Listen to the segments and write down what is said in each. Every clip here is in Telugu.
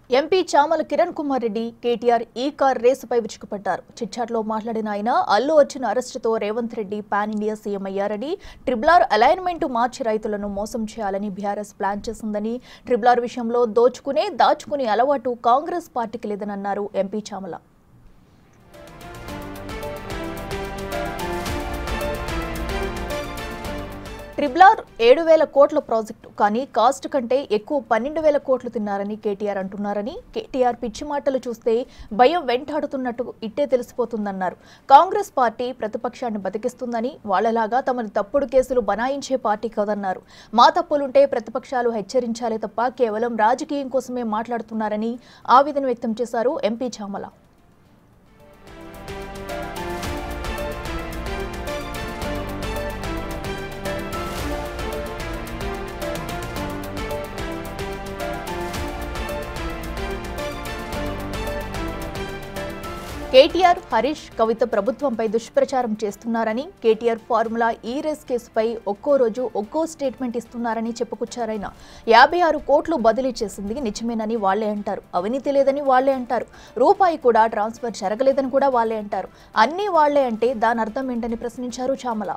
ఎంపీ చామల కిరణ్ కుమార్ రెడ్డి కేటీఆర్ ఈ కార్ రేసుపై విరుచుకుపడ్డారు. చిట్చాట్లో మాట్లాడిన ఆయన అల్లు అర్జున్ అరెస్టుతో Revanth Reddy pan India CM అయ్యారని, ట్రిబుల్ అలైన్మెంట్ మార్చి రైతులను మోసం చేయాలని బీఆర్ఎస్ ప్లాన్ చేసిందని, ట్రిబుల్ విషయంలో దాచుకునే అలవాటు కాంగ్రెస్ పార్టీకి లేదని అన్నారు ఎంపీ చామల. ట్రిబుల్ 7,000 కోట్ల ప్రాజెక్టు కానీ కాస్ట్ కంటే ఎక్కువ 12,000 కోట్లు తిన్నారని కేటీఆర్ అంటున్నారని, కేటీఆర్ పిచ్చి మాటలు చూస్తే భయం వెంటాడుతున్నట్టు ఇట్టే తెలిసిపోతుందన్నారు. కాంగ్రెస్ పార్టీ ప్రతిపక్షాన్ని బతికిస్తుందని, వాళ్లలాగా తమని తప్పుడు కేసులు బనాయించే పార్టీ కాదన్నారు. మా తప్పులుంటే ప్రతిపక్షాలు హెచ్చరించాలే తప్ప కేవలం రాజకీయం కోసమే మాట్లాడుతున్నారని ఆవేదన వ్యక్తం చేశారు ఎంపీ చామల. కేటీఆర్, హరీష్, కవిత ప్రభుత్వంపై దుష్ప్రచారం చేస్తున్నారని, కేటీఆర్ ఫార్ములా ఈ రేస్ కేసుపై ఒక్కో రోజు ఒక్కో స్టేట్మెంట్ ఇస్తున్నారని చెప్పుకొచ్చారైనా 56 కోట్లు బదిలీ చేసింది నిజమేనని వాళ్లే అంటారు. అవినీతి లేదని వాళ్లే అంటారు. రూపాయి కూడా ట్రాన్స్ఫర్ జరగలేదని కూడా వాళ్లే అంటారు. అన్నీ వాళ్లే అంటే దాని అర్థం ఏంటని ప్రశ్నించారు చామల.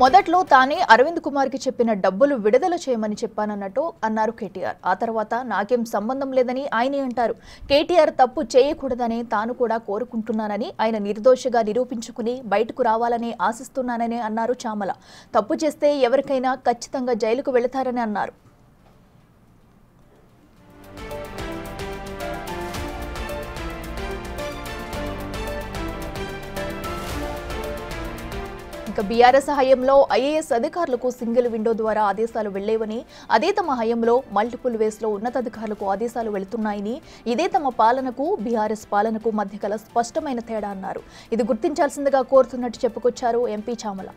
మొదట్లో తానే అరవింద్ కుమార్ కి చెప్పిన డబ్బులు విడుదల చేయమని చెప్పానన్నట్టు అన్నారు కేటీఆర్. ఆ తర్వాత నాకేం సంబంధం లేదని ఆయనే అంటారు. కేటీఆర్ తప్పు చేయకూడదనే తాను కూడా కోరుకుంటున్నానని, ఆయన నిర్దోషిగా నిరూపించుకుని బయటకు రావాలని ఆశిస్తున్నానని అన్నారు చామల. తప్పు చేస్తే ఎవరికైనా ఖచ్చితంగా జైలుకు వెళతారని అన్నారు. బీఆర్ఎస్ హయాంలో ఐఏఎస్ అధికారులకు సింగిల్ విండో ద్వారా ఆదేశాలు వెళ్లేవని, అదే తమ హయాంలో మల్టిపుల్ వేస్ లో ఉన్నతాధికారులకు ఆదేశాలు వెళుతున్నాయని, ఇదే తమ పాలనకు బీఆర్ఎస్ పాలనకు మధ్య గల స్పష్టమైన తేడా అన్నారు. ఇది గుర్తించాల్సిందిగా కోరుతున్నట్టు చెప్పుకొచ్చారు ఎంపీ చామల.